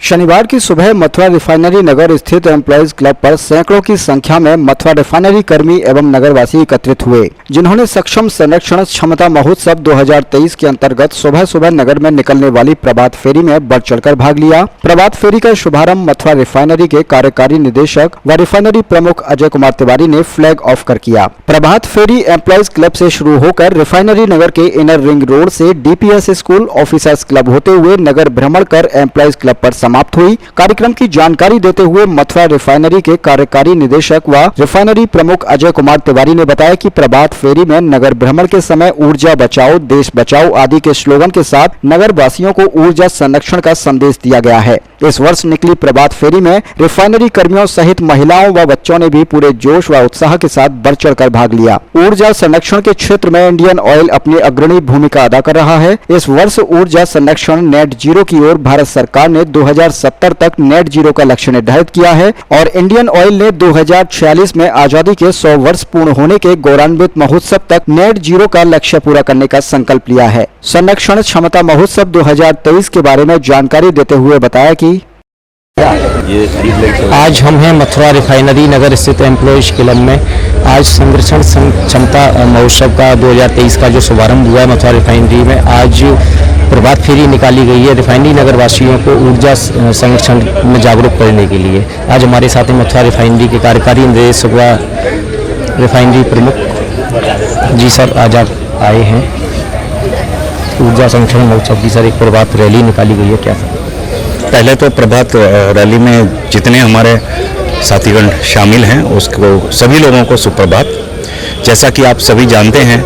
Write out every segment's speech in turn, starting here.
शनिवार की सुबह मथुरा रिफाइनरी नगर स्थित एम्प्लॉयज क्लब पर सैकड़ों की संख्या में मथुरा रिफाइनरी कर्मी एवं नगरवासी एकत्रित हुए, जिन्होंने सक्षम संरक्षण क्षमता महोत्सव 2023 के अंतर्गत सुबह सुबह नगर में निकलने वाली प्रभात फेरी में बढ़ चढ़कर भाग लिया। प्रभात फेरी का शुभारंभ मथुरा रिफाइनरी के कार्यकारी निदेशक व रिफाइनरी प्रमुख अजय कुमार तिवारी ने फ्लैग ऑफ कर किया। प्रभात फेरी एम्प्लॉयज क्लब से शुरू होकर रिफाइनरी नगर के इनर रिंग रोड से डीपीएस स्कूल ऑफिसर्स क्लब होते हुए नगर भ्रमण कर एम्प्लॉयज क्लब पर समाप्त हुई। कार्यक्रम की जानकारी देते हुए मथुरा रिफाइनरी के कार्यकारी निदेशक व रिफाइनरी प्रमुख अजय कुमार तिवारी ने बताया कि प्रभात फेरी में नगर भ्रमण के समय ऊर्जा बचाओ देश बचाओ आदि के स्लोगन के साथ नगर वासियों को ऊर्जा संरक्षण का संदेश दिया गया है। इस वर्ष निकली प्रभात फेरी में रिफाइनरी कर्मियों सहित महिलाओं व बच्चों ने भी पूरे जोश व उत्साह के साथ बढ़ चढ़कर भाग लिया। ऊर्जा संरक्षण के क्षेत्र में इंडियन ऑयल अपनी अग्रणी भूमिका अदा कर रहा है। इस वर्ष ऊर्जा संरक्षण नेट जीरो की ओर भारत सरकार ने 2070 तक नेट जीरो का लक्ष्य निर्धारित किया है और इंडियन ऑयल ने 2046 में आजादी के 100 वर्ष पूर्ण होने के गौरवान्वित महोत्सव तक नेट जीरो का लक्ष्य पूरा करने का संकल्प लिया है। संरक्षण क्षमता महोत्सव 2023 के बारे में जानकारी देते हुए बताया कि आज हम हैं मथुरा रिफाइनरी नगर स्थित एम्प्लॉयज क्लब में। आज संरक्षण क्षमता महोत्सव का 2023 का जो शुभारंभ हुआ है मथुरा रिफाइनरी में, आज प्रभात फेरी निकाली गई है रिफाइनरी नगर वासियों को ऊर्जा संरक्षण में जागरूक करने के लिए। आज हमारे साथ मथुरा रिफाइनरी के कार्यकारी निदेशक व रिफाइनरी प्रमुख जी सर, आज आप आए हैं ऊर्जा संरक्षण महोत्सव की सर एक प्रभात रैली निकाली गई है, क्या सर? पहले तो प्रभात रैली में जितने हमारे साथीगण शामिल हैं उसको सभी लोगों को सुप्रभात। जैसा कि आप सभी जानते हैं,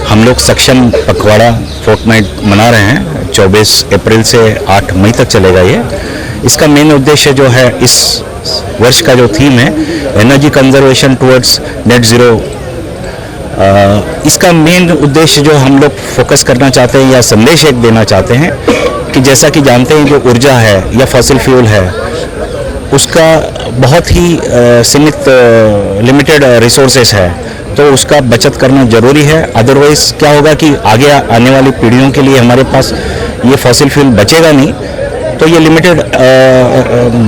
हम लोग सक्षम पखवाड़ा फोर्टनाइट मना रहे हैं। 24 अप्रैल से 8 मई तक चलेगा ये। इसका मेन उद्देश्य जो है, इस वर्ष का जो थीम है energy conservation towards net zero, इसका मेन उद्देश्य जो हम लोग फोकस करना चाहते हैं या संदेश एक देना चाहते हैं कि जैसा कि जानते हैं जो ऊर्जा है या फॉसिल फ्यूल है उसका बहुत ही सीमित लिमिटेड रिसोर्सेस है, तो उसका बचत करना ज़रूरी है। अदरवाइज़ क्या होगा कि आगे आने वाली पीढ़ियों के लिए हमारे पास ये फॉसिल फ्यूल बचेगा नहीं। तो ये लिमिटेड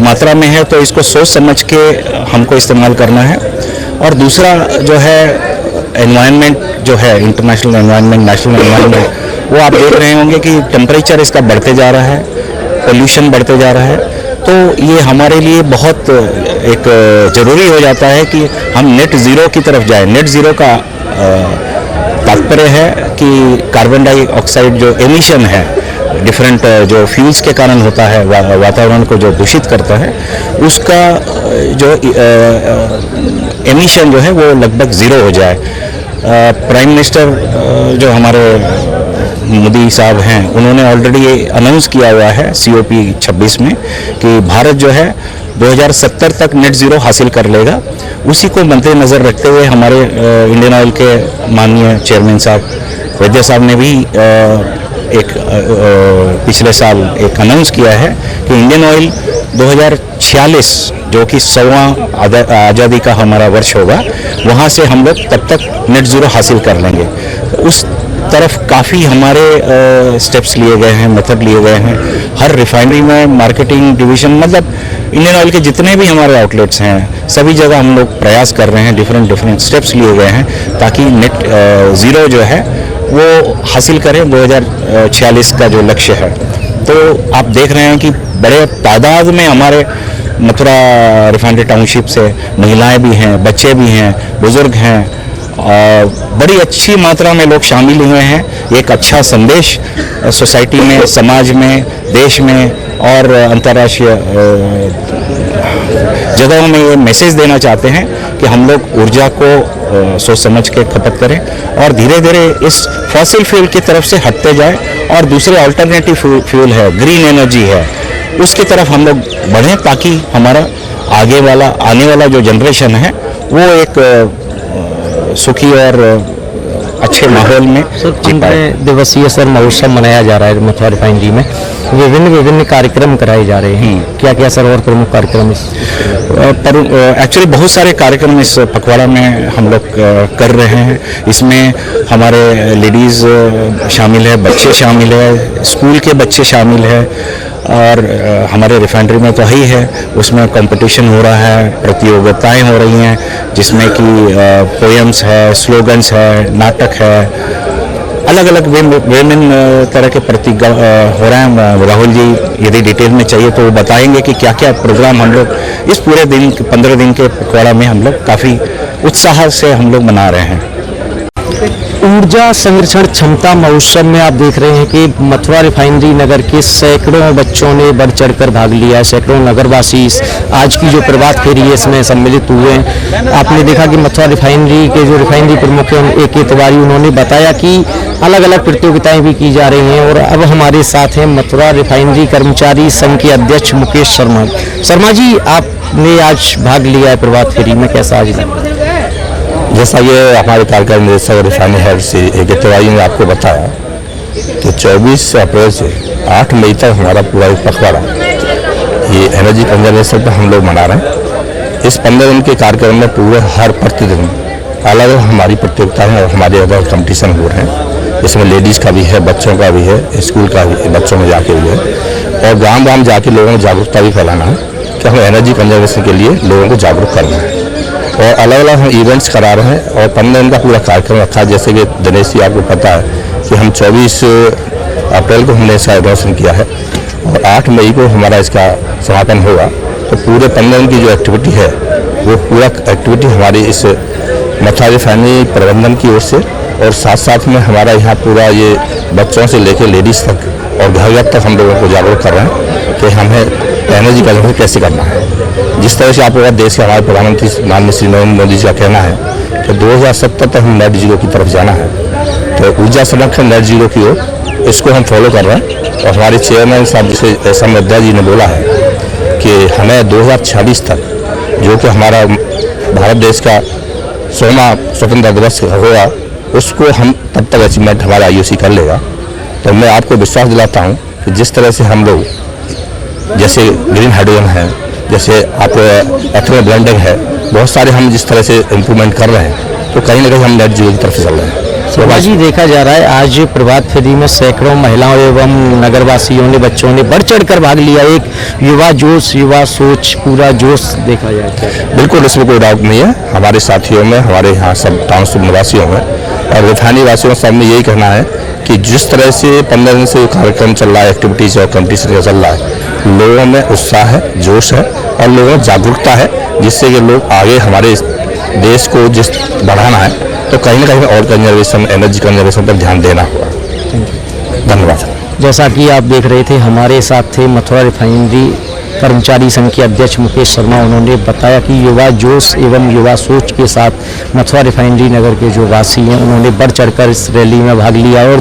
मात्रा में है, तो इसको सोच समझ के हमको इस्तेमाल करना है। और दूसरा जो है एनवायरनमेंट जो है, इंटरनेशनल एनवायरनमेंट, नेशनल एनवायरनमेंट, वो आप देख रहे होंगे कि टेम्परेचर इसका बढ़ते जा रहा है, पोल्यूशन बढ़ते जा रहा है। तो ये हमारे लिए बहुत एक ज़रूरी हो जाता है कि हम नेट ज़ीरो की तरफ जाएं। नेट ज़ीरो का तात्पर्य है कि कार्बन डाइऑक्साइड जो एमिशन है डिफरेंट जो फ्यूल्स के कारण होता है, वातावरण को जो दूषित करता है, उसका जो एमिशन जो है वो लगभग ज़ीरो हो जाए। प्राइम मिनिस्टर जो हमारे मोदी साहब हैं, उन्होंने ऑलरेडी अनाउंस किया हुआ है COP 26 में कि भारत जो है 2070 तक नेट ज़ीरो हासिल कर लेगा। उसी को मद्देनज़र रखते हुए हमारे इंडियन ऑयल के माननीय चेयरमैन साहब वैद्य साहब ने भी एक पिछले साल एक अनाउंस किया है कि इंडियन ऑयल 2046 जो कि 100वां आज़ादी का हमारा वर्ष होगा, वहाँ से हम लोग तब तक नेट ज़ीरो हासिल कर लेंगे। उस तरफ काफ़ी हमारे स्टेप्स लिए गए हैं, मेथड लिए गए हैं। हर रिफाइनरी में मार्केटिंग डिवीज़न, मतलब इंडियन ऑयल के जितने भी हमारे आउटलेट्स हैं, सभी जगह हम लोग प्रयास कर रहे हैं, डिफरेंट स्टेप्स लिए गए हैं ताकि नेट ज़ीरो जो है वो हासिल करें 2046 का जो लक्ष्य है। तो आप देख रहे हैं कि बड़े तादाद में हमारे मथुरा रिफाइनरी टाउनशिप से महिलाएं भी हैं, बच्चे भी हैं, बुज़ुर्ग हैं, बड़ी अच्छी मात्रा में लोग शामिल हुए हैं। एक अच्छा संदेश सोसाइटी में, समाज में, देश में और अंतर्राष्ट्रीय जगहों में ये मैसेज देना चाहते हैं कि हम लोग ऊर्जा को सोच समझ के खपत करें और धीरे धीरे इस फॉसिल फ्यूल की तरफ से हटते जाएं और दूसरे अल्टरनेटिव फ्यूल है, ग्रीन एनर्जी है, उसकी तरफ हम लोग बढ़ें ताकि हमारा आने वाला जो जनरेशन है वो एक सुखी और अच्छे माहौल में। सर, 15 दिवसीय सर महोत्सव मनाया जा रहा है मथुरा रिफाइनरी में, विभिन्न कार्यक्रम कराए जा रहे हैं, क्या क्या सर और प्रमुख कार्यक्रम इस एक्चुअली बहुत सारे कार्यक्रम इस पखवाड़ा में हम लोग कर रहे हैं। इसमें हमारे लेडीज़ शामिल है, बच्चे शामिल है, स्कूल के बच्चे शामिल है, और हमारे रिफाइनरी में तो ही है, उसमें कंपटीशन हो रहा है, प्रतियोगिताएं हो रही हैं जिसमें कि पोएम्स है, स्लोगन्स है, नाटक है, अलग अलग विभिन्न तरह के प्रतिज्ञा हो रहे हैं। राहुल जी यदि डिटेल में चाहिए तो वो बताएंगे कि क्या क्या प्रोग्राम हम लोग इस पूरे दिन 15 दिन के पखवाड़ा में हम लोग काफ़ी उत्साह से हम लोग मना रहे हैं। ऊर्जा संरक्षण क्षमता महोत्सव में आप देख रहे हैं कि मथुरा रिफाइनरी नगर के सैकड़ों बच्चों ने बढ़ चढ़कर भाग लिया है। सैकड़ों नगरवासी आज की जो प्रभात फेरी है इसमें सम्मिलित हुए हैं। आपने देखा कि मथुरा रिफाइनरी के जो रिफाइनरी प्रमुख हैं ए.के. तिवारी, उन्होंने बताया कि अलग अलग प्रतियोगिताएं भी की जा रही हैं। और अब हमारे साथ हैं मथुरा रिफाइनरी कर्मचारी संघ के अध्यक्ष मुकेश शर्मा। शर्मा जी, आपने आज भाग लिया है प्रभात फेरी में, कैसा आज लगा? जैसा ये हमारे कार्यक्रम निदेशक refinery head Shri A K. Tiwari ने आपको बताया कि 24 अप्रैल से 8 मई तक हमारा पूरा पखवाड़ा ये एनर्जी कंजर्वेशन पर हम लोग मना रहे हैं। इस 15 दिन के कार्यक्रम में पूरे हर प्रतिदिन अलग अलग हमारी प्रतियोगिताएं और हमारे अलग कंपटीशन हो रहे हैं। इसमें लेडीज़ का भी है, बच्चों का भी है, स्कूल का भी, बच्चों में जाके भी है, और गाँव गाँव जाके लोगों में जागरूकता भी फैलाना है कि हमें एनर्जी कंजर्वेशन के लिए लोगों को जागरूक करना है। और अलग अलग हम इवेंट्स करा रहे हैं और 15 दिन का पूरा कार्यक्रम रखा है। जैसे कि दिनेश जी आपको पता है कि हम 24 अप्रैल को हमने इसका एडोशन किया है और 8 मई को हमारा इसका समापन होगा। तो पूरे 15 दिन की जो एक्टिविटी है वो पूरा एक्टिविटी हमारी इस मथुरा रिफाइनरी प्रबंधन की ओर से, और साथ साथ में हमारा यहाँ पूरा ये बच्चों से लेकर लेडीज़ तक और घर घर तक हम लोगों को जागरूक कर रहे हैं कि हमें एनर्जी कंजर्वेशन कैसे करना है। जिस तरह से आपको देश के हमारे प्रधानमंत्री माननीय श्री नरेंद्र मोदी जी का कहना है कि 2070 तक हम नेट जीरो की तरफ जाना है, तो ऊर्जा संरक्षण नेट जीरो की ओर इसको हम फॉलो कर रहे हैं। और हमारे चेयरमैन साहब जिसे एस एम नड्डा जी ने बोला है कि हमें 2046 तक, जो कि हमारा भारत देश का 100वां स्वतंत्रता दिवस होगा, उसको हम तब तक अचीवमेंट हमारा IOC कर लेगा। तो मैं आपको विश्वास दिलाता हूँ कि जिस तरह से हम लोग, जैसे ग्रीन हाइड्रोजन है, जैसे आप एथेनॉल ब्लेंडिंग है, बहुत सारे हम जिस तरह से इम्प्रूवमेंट कर रहे हैं, तो कहीं ना कहीं हम नेट जीरो की तरफ से चल रहे हैं। शर्मा जी, देखा जा रहा है आज प्रभात फेरी में सैकड़ों महिलाओं एवं नगरवासियों ने, बच्चों ने बढ़ चढ़ कर भाग लिया। एक युवा जोश, युवा सोच, पूरा जोश देखा जाता है। बिल्कुल, इसमें कोई डाउट नहीं है। हमारे साथियों में, हमारे यहाँ सब टाउनशिप निवासियों में और रिफाइनरी वासियों सब में यही कहना है कि जिस तरह से 15 दिन से कार्यक्रम चल रहा है, एक्टिविटीज और कंपटीशन चल रहा है, लोगों में उत्साह है, जोश है और लोगों में जागरूकता है, जिससे कि लोग आगे हमारे देश को जिस बढ़ाना है, तो कहीं ना कहीं और कंजर्वेशन, एनर्जी कंजर्वेशन पर ध्यान देना होगा। धन्यवाद। जैसा कि आप देख रहे थे, हमारे साथ थे मथुरा रिफाइनरी कर्मचारी संघ के अध्यक्ष मुकेश शर्मा। उन्होंने बताया कि युवा जोश एवं युवा सोच के साथ मथुरा रिफाइनरी नगर के जो वासी हैं, उन्होंने बढ़ चढ़कर इस रैली में भाग लिया और